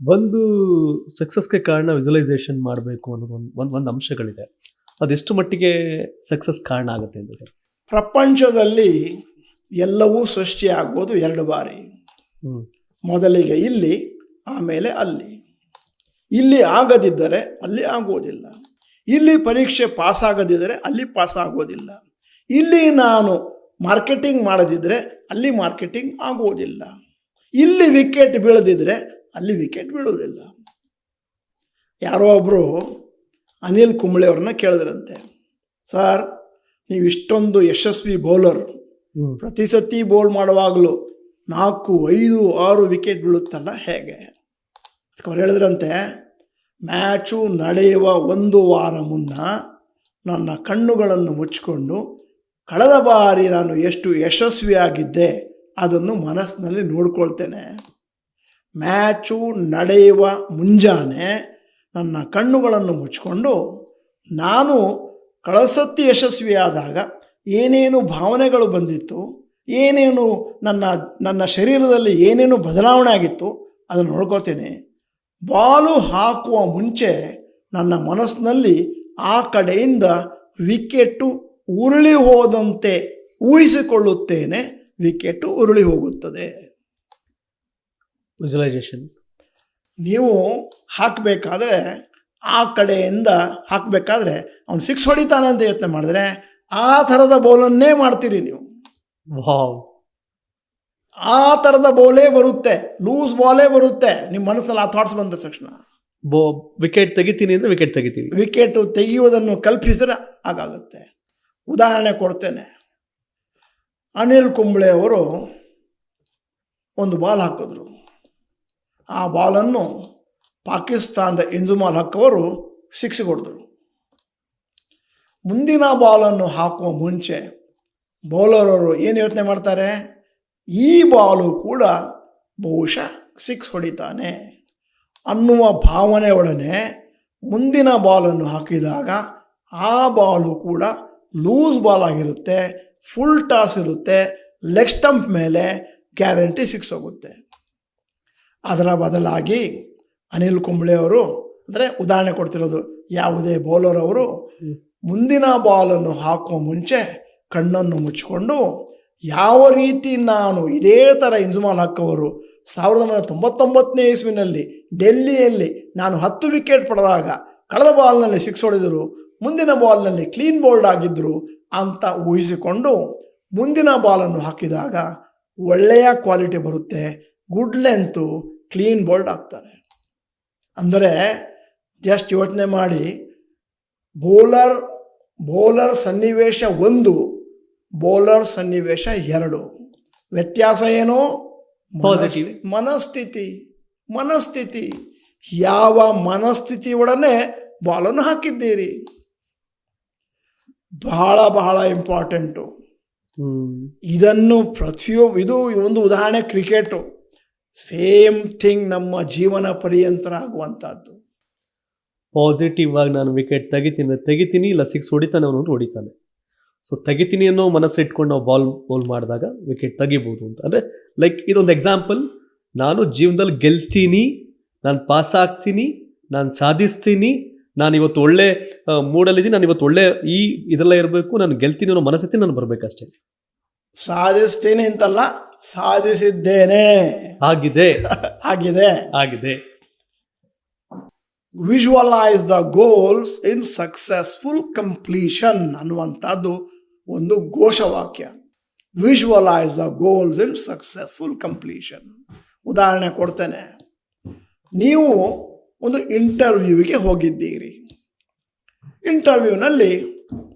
ಒಂದು ಸಕ್ಸಸ್ಗೆ ಕಾರಣ ವಿಜುವಲೈಸೇಷನ್ ಮಾಡಬೇಕು ಅನ್ನೋದು ಒಂದು ಅಂಶಗಳಿದೆ. ಅದೆಷ್ಟು ಮಟ್ಟಿಗೆ ಸಕ್ಸಸ್ ಕಾರಣ ಆಗುತ್ತೆ ಅಂತ ಸರ್? ಪ್ರಪಂಚದಲ್ಲಿ ಎಲ್ಲವೂ ಸೃಷ್ಟಿಯಾಗೋದು 2 ಬಾರಿ. ಮೊದಲಿಗೆ ಇಲ್ಲಿ, ಆಮೇಲೆ ಅಲ್ಲಿ. ಇಲ್ಲಿ ಆಗದಿದ್ದರೆ ಅಲ್ಲಿ ಆಗೋದಿಲ್ಲ. ಇಲ್ಲಿ ಪರೀಕ್ಷೆ ಪಾಸ್ ಆಗದಿದ್ದರೆ ಅಲ್ಲಿ ಪಾಸ್ ಆಗೋದಿಲ್ಲ. ಇಲ್ಲಿ ನಾನು ಮಾರ್ಕೆಟಿಂಗ್ ಮಾಡದಿದ್ದರೆ ಅಲ್ಲಿ ಮಾರ್ಕೆಟಿಂಗ್ ಆಗೋದಿಲ್ಲ. ಇಲ್ಲಿ ವಿಕೆಟ್ ಬೀಳದಿದ್ದರೆ ಅಲ್ಲಿ ವಿಕೆಟ್ ಬೀಳೋದಿಲ್ಲ. ಯಾರೋ ಒಬ್ಬರು ಅನಿಲ್ ಕುಂಬ್ಳೆ ಅವ್ರನ್ನ ಕೇಳಿದ್ರಂತೆ, ಸರ್ ನೀವು ಇಷ್ಟೊಂದು ಯಶಸ್ವಿ ಬೌಲರ್, ಪ್ರತಿ ಸತಿ ಬೌಲ್ ಮಾಡುವಾಗಲೂ 4, 5, 6 ವಿಕೆಟ್ ಬೀಳುತ್ತಲ್ಲ ಹೇಗೆ? ಅವ್ರು ಹೇಳಿದ್ರಂತೆ, ಮ್ಯಾಚು ನಡೆಯುವ 1 ವಾರ ಮುನ್ನ ನನ್ನ ಕಣ್ಣುಗಳನ್ನು ಮುಚ್ಚಿಕೊಂಡು ಕಳೆದ ಬಾರಿ ನಾನು ಎಷ್ಟು ಯಶಸ್ವಿಯಾಗಿದ್ದೆ ಅದನ್ನು ಮನಸ್ಸಿನಲ್ಲಿ ನೋಡ್ಕೊಳ್ತೇನೆ. ಮ್ಯಾಚು ನಡೆಯುವ ಮುಂಜಾನೆ ನನ್ನ ಕಣ್ಣುಗಳನ್ನು ಮುಚ್ಚಿಕೊಂಡು ನಾನು ಕಳಸತ್ತಿ ಯಶಸ್ವಿಯಾದಾಗ ಏನೇನು ಭಾವನೆಗಳು ಬಂದಿತ್ತು, ಏನೇನು ನನ್ನ ಶರೀರದಲ್ಲಿ ಏನೇನು ಬದಲಾವಣೆ ಆಗಿತ್ತು ಅದನ್ನು ನೋಡ್ಕೋತೇನೆ. ಬಾಲು ಹಾಕುವ ಮುಂಚೆ ನನ್ನ ಮನಸ್ಸಿನಲ್ಲಿ ಆ ಕಡೆಯಿಂದ ವಿಕೆಟ್ಟು ಉರುಳಿ ಹೋದಂತೆ ಊಹಿಸಿಕೊಳ್ಳುತ್ತೇನೆ. ವಿಕೆಟ್ಟು ಉರುಳಿ ಹೋಗುತ್ತದೆ. ವಿಜುವಲೈಸೇಷನ್ ನೀವು ಹಾಕಬೇಕಾದ್ರೆ ಆ ಕಡೆಯಿಂದ ಹಾಕಬೇಕಾದ್ರೆ ಅವನು 6 ಹೊಡಿತಾನೆ ಅಂತ ಯೋಚನೆ ಮಾಡಿದ್ರೆ ಆ ಥರದ ಬೌಲನ್ನೇ ಮಾಡ್ತೀರಿ ನೀವು. ಆ ಥರದ ಬೌಲೇ ಬರುತ್ತೆ, ಲೂಸ್ ಬಾಲೇ ಬರುತ್ತೆ ನಿಮ್ಮ ಮನಸ್ಸಲ್ಲಿ. ಆ ಥಾಟ್ಸ್ ಬಂದ ತಕ್ಷಣ ವಿಕೆಟ್ ತೆಗಿತೀನಿ ಅಂದರೆ ವಿಕೆಟ್ ತೆಗಿತೀವಿ. ವಿಕೆಟು ತೆಗೆಯುವುದನ್ನು ಕಲ್ಪಿಸಿದ್ರೆ ಹಾಗಾಗುತ್ತೆ. ಉದಾಹರಣೆ ಕೊಡ್ತೇನೆ. ಅನಿಲ್ ಕುಂಬ್ಳೆ ಅವರು ಒಂದು ಬಾಲ್ ಹಾಕಿದ್ರು. ಆ ಬಾಲನ್ನು ಪಾಕಿಸ್ತಾನದ ಇಂಜುಮಾಲ್ ಹಕ್ ಅವರು 6 ಹೊಡೆದ್ರು. ಮುಂದಿನ ಬಾಲನ್ನು ಹಾಕುವ ಮುಂಚೆ ಬೌಲರ್ ಅವರು ಏನು ಯೋಚನೆ ಮಾಡ್ತಾರೆ, ಈ ಬಾಲು ಕೂಡ ಬಹುಶಃ 6 ಹೊಡಿತಾನೆ ಅನ್ನುವ ಭಾವನೆಯೊಡನೆ ಮುಂದಿನ ಬಾಲನ್ನು ಹಾಕಿದಾಗ ಆ ಬಾಲು ಕೂಡ ಲೂಸ್ ಬಾಲ್ ಆಗಿರುತ್ತೆ, ಫುಲ್ ಟಾಸ್ ಇರುತ್ತೆ, ಲೆಗ್ ಸ್ಟಂಪ್ ಮೇಲೆ ಗ್ಯಾರಂಟಿ 6 ಹೋಗುತ್ತೆ. ಅದರ ಬದಲಾಗಿ ಅನಿಲ್ ಕುಂಬ್ಳೆ ಅವರು, ಅಂದರೆ ಉದಾಹರಣೆ ಕೊಡ್ತಿರೋದು, ಯಾವುದೇ ಬೌಲರ್ ಅವರು ಮುಂದಿನ ಬಾಲನ್ನು ಹಾಕುವ ಮುಂಚೆ ಕಣ್ಣನ್ನು ಮುಚ್ಚಿಕೊಂಡು ಯಾವ ರೀತಿ ನಾನು ಇದೇ ಥರ ಇಂಜುಮಾಲ್ ಹಕ್ ಅವರು 1999ನೇ ಇಸ್ವಿನಲ್ಲಿ ಡೆಲ್ಲಿಯಲ್ಲಿ ನಾನು 10 ವಿಕೆಟ್ ಪಡೆದಾಗ ಕಳೆದ ಬಾಲ್ನಲ್ಲಿ 6 ಹೊಡೆದರು, ಮುಂದಿನ ಬಾಲ್ನಲ್ಲಿ ಕ್ಲೀನ್ ಬೌಲ್ಡ್ ಆಗಿದ್ದರು ಅಂತ ಊಹಿಸಿಕೊಂಡು ಮುಂದಿನ ಬಾಲನ್ನು ಹಾಕಿದಾಗ ಒಳ್ಳೆಯ ಕ್ವಾಲಿಟಿ ಬರುತ್ತೆ, ಗುಡ್ ಲೆಂತು, ಕ್ಲೀನ್ ಬೌಲ್ಡ್ ಆಗ್ತಾರೆ. ಅಂದರೆ ಜಸ್ಟ್ ಯೋಚನೆ ಮಾಡಿ, ಬೌಲರ್ ಸನ್ನಿವೇಶ 1, ಬೌಲರ್ ಸನ್ನಿವೇಶ 2. ವ್ಯತ್ಯಾಸ ಏನು? ಮನಸ್ಥಿತಿ. ಯಾವ ಮನಸ್ಥಿತಿಯೊಡನೆ ಬಾಲನ್ನು ಹಾಕಿದ್ದೀರಿ, ಬಹಳ ಇಂಪಾರ್ಟೆಂಟು. ಇದನ್ನು ಇದು ಒಂದು ಉದಾಹರಣೆ ಕ್ರಿಕೆಟು. ಸೇಮ್ ಥಿಂಗ್ ನಮ್ಮ ಜೀವನ ಪರ್ಯಂತರ ಆಗುವಂಥದ್ದು. ಪಾಸಿಟಿವ್ ಆಗಿ ನಾನು ವಿಕೆಟ್ ತೆಗಿತೀನಿ ಇಲ್ಲ 6 ಹೊಡಿತಾನೆ ಅನ್ನೋದು ಹೊಡಿತಾನೆ. ಸೊ ತೆಗಿತೀನಿ ಅನ್ನೋ ಮನಸ್ಸು ಇಟ್ಕೊಂಡು ನಾವು ಬೌಲ್ ಮಾಡಿದಾಗ ವಿಕೆಟ್ ತೆಗಿಬೋದು ಅಂತ. ಅಂದರೆ ಲೈಕ್ ಇದೊಂದು ಎಕ್ಸಾಂಪಲ್. ನಾನು ಜೀವನದಲ್ಲಿ ಗೆಲ್ತೀನಿ, ನಾನು ಪಾಸ್ ಆಗ್ತೀನಿ, ನಾನು ಸಾಧಿಸ್ತೀನಿ, ನಾನು ಇವತ್ತು ಒಳ್ಳೆ ಮೂಡಲ್ಲಿದ್ದೀನಿ, ನಾನು ಇವತ್ತು ಒಳ್ಳೆ ಇದೆಲ್ಲ ಇರಬೇಕು, ನಾನು ಗೆಲ್ತೀನಿ ಅನ್ನೋ ಮನಸ್ಥಿತಿ ನಾನು ಬರಬೇಕಷ್ಟೇ. ಸಾಧಿಸ್ತೀನಿ ಅಂತಲ್ಲ, ಸಾಧಿಸಿದ್ದೇನೆ. ಆಗಿದೆ. Visualise the goals in successful completion ಅನ್ನುವಂಥದ್ದು ಒಂದು ಘೋಷವಾಕ್ಯ. Visualise the goals in successful completion. ಉದಾಹರಣೆ ಕೊಡ್ತೇನೆ. ನೀವು ಒಂದು ಇಂಟರ್ವ್ಯೂವಿಗೆ ಹೋಗಿದ್ದೀರಿ. ಇಂಟರ್ವ್ಯೂನಲ್ಲಿ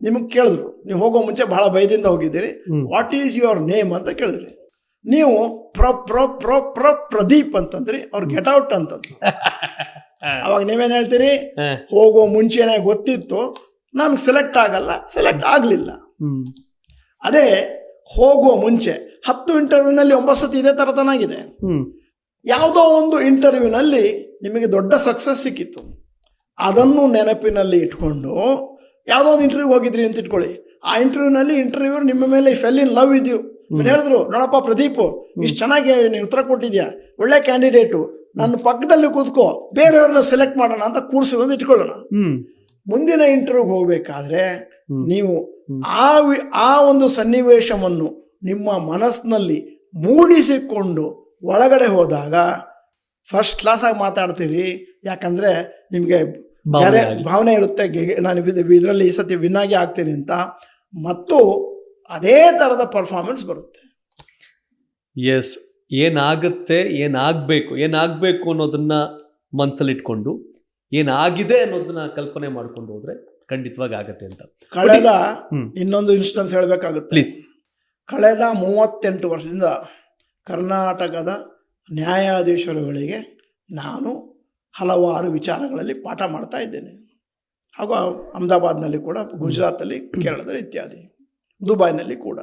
ನಿಮಗೆ ಕೇಳಿದ್ರು, ನೀವು ಹೋಗೋ ಮುಂಚೆ ಬಹಳ ಭಯದಿಂದ ಹೋಗಿದ್ದೀರಿ, ವಾಟ್ ಈಸ್ ಯುವರ್ ನೇಮ್ ಅಂತ ಕೇಳಿದ್ರಿ. ನೀವು ಪ್ರದೀಪ್ ಅಂತಂದ್ರಿ, ಅವ್ರು ಗೆಟ್ ಔಟ್ ಅಂತಂದ್ರು. ಅವಾಗ ನೀವೇನು ಹೇಳ್ತೀರಿ? ಹೋಗೋ ಮುಂಚೆನೆ ಗೊತ್ತಿತ್ತು ನಾನು ಸೆಲೆಕ್ಟ್ ಆಗಲಿಲ್ಲ. ಅದೇ ಹೋಗುವ ಮುಂಚೆ 10 ಇಂಟರ್ವ್ಯೂನಲ್ಲಿ 9 ಸತಿ ಇದೇ ಥರತನಾಗಿದೆ. ಯಾವುದೋ ಒಂದು ಇಂಟರ್ವ್ಯೂನಲ್ಲಿ ನಿಮಗೆ ದೊಡ್ಡ ಸಕ್ಸಸ್ ಸಿಕ್ಕಿತ್ತು, ಅದನ್ನು ನೆನಪಿನಲ್ಲಿ ಇಟ್ಕೊಂಡು ಯಾವುದೋ ಒಂದು ಇಂಟರ್ವ್ಯೂಗೆ ಹೋಗಿದ್ರಿ ಅಂತ ಇಟ್ಕೊಳ್ಳಿ. ಆ ಇಂಟರ್ವ್ಯೂನಲ್ಲಿ ಇಂಟರ್ವ್ಯೂರ್ ನಿಮ್ಮ ಮೇಲೆ ಫೆಲ್ ಇನ್ ಲವ್ ಇದ್ಯು. ಹೇಳಿದ್ರು, ನೋಡಪ್ಪ ಪ್ರದೀಪ್, ಇಷ್ಟು ಚೆನ್ನಾಗಿ ನೀವು ಉತ್ತರ ಕೊಟ್ಟಿದ್ಯಾ, ಒಳ್ಳೆ ಕ್ಯಾಂಡಿಡೇಟು, ನನ್ನ ಪಕ್ಕದಲ್ಲಿ ಕೂತ್ಕೋ, ಬೇರೆಯವ್ರನ್ನ ಸೆಲೆಕ್ಟ್ ಮಾಡೋಣ ಅಂತ ಕೂರ್ಸೋದು ಇಟ್ಕೊಳ್ಳೋಣ. ಮುಂದಿನ ಇಂಟರ್ವ್ಯೂಗೆ ಹೋಗ್ಬೇಕಾದ್ರೆ ನೀವು ಆ ಒಂದು ಸನ್ನಿವೇಶವನ್ನು ನಿಮ್ಮ ಮನಸ್ಸಿನಲ್ಲಿ ಮೂಡಿಸಿಕೊಂಡು ಒಳಗಡೆ ಹೋದಾಗ ಫಸ್ಟ್ ಕ್ಲಾಸ್ ಆಗಿ ಮಾತಾಡ್ತೀರಿ. ಯಾಕಂದ್ರೆ ನಿಮಗೆ ಭಾವನೆ ಇರುತ್ತೆ, ನಾನು ಇದರಲ್ಲಿ ಈ ಸತಿ ವಿನ್ ಆಗಿ ಆಗ್ತೀನಿ ಅಂತ, ಮತ್ತು ಅದೇ ತರದ ಪರ್ಫಾರ್ಮೆನ್ಸ್ ಬರುತ್ತೆ. ಎಸ್, ಏನಾಗುತ್ತೆ, ಏನಾಗಬೇಕು ಅನ್ನೋದನ್ನ ಮನಸ್ಸಲ್ಲಿ ಇಟ್ಕೊಂಡು ಏನಾಗಿದೆ ಅನ್ನೋದನ್ನ ಕಲ್ಪನೆ ಮಾಡ್ಕೊಂಡು ಹೋದ್ರೆ ಖಂಡಿತವಾಗಿ ಆಗತ್ತೆ ಅಂತ. ಇನ್ನೊಂದು ಇನ್ಸ್ಟೆನ್ಸ್ ಹೇಳಬೇಕಾಗುತ್ತೆ ಪ್ಲೀಸ್. ಕಳೆದ 38 ವರ್ಷದಿಂದ ಕರ್ನಾಟಕದ ನ್ಯಾಯಾಧೀಶರುಗಳಿಗೆ ನಾನು ಹಲವಾರು ವಿಚಾರಗಳಲ್ಲಿ ಪಾಠ ಮಾಡ್ತಾ ಇದ್ದೇನೆ. ಹಾಗೂ ಅಹಮದಾಬಾದ್ನಲ್ಲಿ ಕೂಡ, ಗುಜರಾತಲ್ಲಿ, ಕೇರಳದಲ್ಲಿ ಇತ್ಯಾದಿ, ದುಬೈನಲ್ಲಿ ಕೂಡ.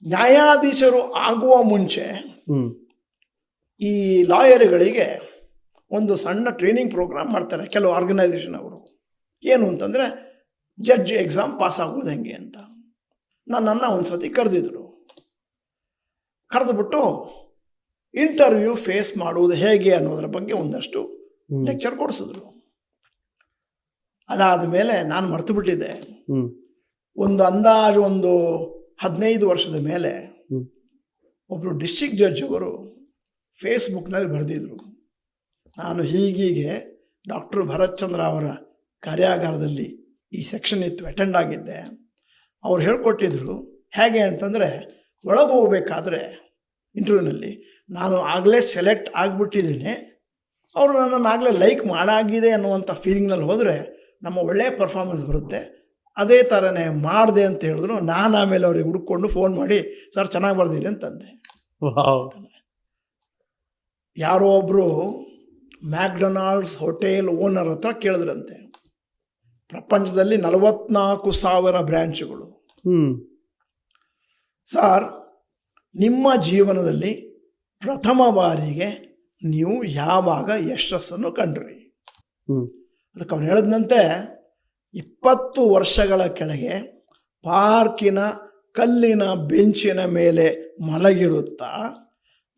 ನ್ಯಾಯಾಧೀಶರು ಆಗುವ ಮುಂಚೆ ಈ ಲಾಯರ್ಗಳಿಗೆ ಒಂದು ಸಣ್ಣ ಟ್ರೈನಿಂಗ್ ಪ್ರೋಗ್ರಾಮ್ ಮಾಡ್ತಾರೆ ಕೆಲವು ಆರ್ಗನೈಸೇಷನ್ ಅವರು. ಏನು ಅಂತಂದರೆ ಜಡ್ಜ್ ಎಕ್ಸಾಮ್ ಪಾಸ್ ಆಗೋದು ಹೆಂಗೆ ಅಂತ. ನನ್ನನ್ನು ಒಂದು ಸತಿ ಕರೆದಿದ್ರು. ಕರೆದುಬಿಟ್ಟು ಇಂಟರ್ವ್ಯೂ ಫೇಸ್ ಮಾಡುವುದು ಹೇಗೆ ಅನ್ನೋದ್ರ ಬಗ್ಗೆ ಒಂದಷ್ಟು ಲೆಕ್ಚರ್ ಕೊಡಿಸಿದ್ರು. ಅದಾದ ಮೇಲೆ ನಾನು ಮರ್ತು ಬಿಟ್ಟಿದ್ದೆ. ಒಂದು ಅಂದಾಜು 15 ವರ್ಷದ ಮೇಲೆ ಒಬ್ಬರು ಡಿಸ್ಟ್ರಿಕ್ಟ್ ಜಡ್ಜ್ ಅವರು ಫೇಸ್ಬುಕ್ನಲ್ಲಿ ಬರೆದಿದ್ರು, ನಾನು ಹೀಗೀಗೆ ಡಾಕ್ಟರ್ ಭರತ್ ಚಂದ್ರ ಅವರ ಕಾರ್ಯಾಗಾರದಲ್ಲಿ ಈ ಸೆಕ್ಷನ್ ಇತ್ತು, ಅಟೆಂಡ್ ಆಗಿದ್ದೆ. ಅವ್ರು ಹೇಳ್ಕೊಟ್ಟಿದ್ರು ಹೇಗೆ ಅಂತಂದರೆ, ಒಳಗೆ ಹೋಗಬೇಕಾದ್ರೆ ಇಂಟರ್ವ್ಯೂನಲ್ಲಿ ನಾನು ಆಗಲೇ ಸೆಲೆಕ್ಟ್ ಆಗಿಬಿಟ್ಟಿದ್ದೀನಿ, ಅವರು ನನ್ನನ್ನು ಆಗಲೇ ಲೈಕ್ ಮಾಡಾಗಿದೆ ಅನ್ನುವಂಥ ಫೀಲಿಂಗ್ನಲ್ಲಿ ಹೋದರೆ ನಮ್ಮ ಒಳ್ಳೆಯ ಪರ್ಫಾರ್ಮೆನ್ಸ್ ಬರುತ್ತೆ. ಅದೇ ಥರನೇ ಮಾಡಿದೆ ಅಂತ ಹೇಳಿದ್ರು. ನಾನು ಆಮೇಲೆ ಅವ್ರಿಗೆ ಹುಡುಕೊಂಡು ಫೋನ್ ಮಾಡಿ, ಸರ್ ಚೆನ್ನಾಗಿ ಬರ್ದಿರಿ ಅಂತಂದೆ. ಯಾರೋ ಒಬ್ಬರು ಮ್ಯಾಕ್ಡೊನಾಲ್ಡ್ಸ್ ಹೋಟೆಲ್ ಓನರ್ ಹತ್ರ ಕೇಳಿದ್ರಂತೆ, ಪ್ರಪಂಚದಲ್ಲಿ 44,000 ಬ್ರ್ಯಾಂಚ್ಗಳು. ಸರ್, ನಿಮ್ಮ ಜೀವನದಲ್ಲಿ ಪ್ರಥಮ ಬಾರಿಗೆ ನೀವು ಯಾವಾಗ ಯಶಸ್ಸನ್ನು ಕಂಡ್ರಿ? ಅದಕ್ಕೆ ಅವ್ರು ಹೇಳಿದಂತೆ, 20 ವರ್ಷಗಳ ಕೆಳಗೆ ಪಾರ್ಕಿನ ಕಲ್ಲಿನ ಬೆಂಚಿನ ಮೇಲೆ ಮಲಗಿರುತ್ತಾ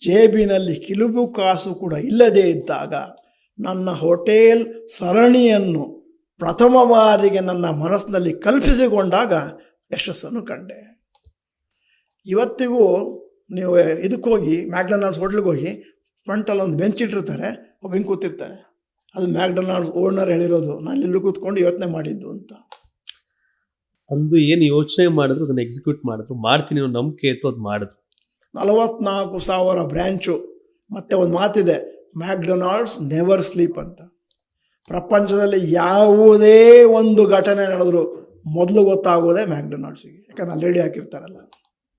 ಜೇಬಿನಲ್ಲಿ ಕಿಲುಬು ಕಾಸು ಕೂಡ ಇಲ್ಲದೇ ಇದ್ದಾಗ ನನ್ನ ಹೋಟೆಲ್ ಸರಣಿಯನ್ನು ಪ್ರಥಮ ಬಾರಿಗೆ ನನ್ನ ಮನಸ್ಸಿನಲ್ಲಿ ಕಲ್ಪಿಸಿಕೊಂಡಾಗ ಯಶಸ್ಸನ್ನು ಕಂಡೆ. ಇವತ್ತಿಗೂ ನೀವು ಇದಕ್ಕೆ ಹೋಗಿ, ಮ್ಯಾಕ್ಡೊನಾಲ್ಡ್ಸ್ ಹೋಟ್ಲಿಗೆ ಹೋಗಿ, ಫ್ರಂಟಲ್ಲಿ ಒಂದು ಬೆಂಚ್ ಇಟ್ಟಿರ್ತಾರೆ, ಒಬ್ಬ ಹಿಂಗೆ ಕೂತಿರ್ತಾರೆ. ಅದು ಮ್ಯಾಕ್ಡೊನಾಲ್ಡ್ಸ್ ಓನರ್ ಹೇಳಿರೋದು, ನಾನು ಇಲ್ಲಿ ಕೂತ್ಕೊಂಡು ಯೋಚನೆ ಮಾಡಿದ್ದು ಅಂತ. ಅಂದು ಏನು ಯೋಚನೆ ಮಾಡಿದ್ರು ಅದನ್ನು ಎಕ್ಸಿಕ್ಯೂಟ್ ಮಾಡಿದ್ರು, ಮಾಡ್ತೀನಿ ಅನ್ನೋ ನಂಬಿಕೆ ಇತ್ತು, ಅದು ಮಾಡಿದ್ರು. 44,000 ಬ್ರ್ಯಾಂಚು. ಮತ್ತೆ ಒಂದು ಮಾತಿದೆ, ಮ್ಯಾಕ್ಡೊನಾಲ್ಡ್ಸ್ ನೆವರ್ ಸ್ಲೀಪ್ ಅಂತ. ಪ್ರಪಂಚದಲ್ಲಿ ಯಾವುದೇ ಒಂದು ಘಟನೆ ನಡೆದ್ರು ಮೊದಲು ಗೊತ್ತಾಗೋದೇ ಮ್ಯಾಕ್ಡೊನಾಲ್ಡ್ಸಿಗೆ, ಯಾಕಂದ್ರೆ ಆಲ್ರೆಡಿ ಹಾಕಿರ್ತಾರಲ್ಲ.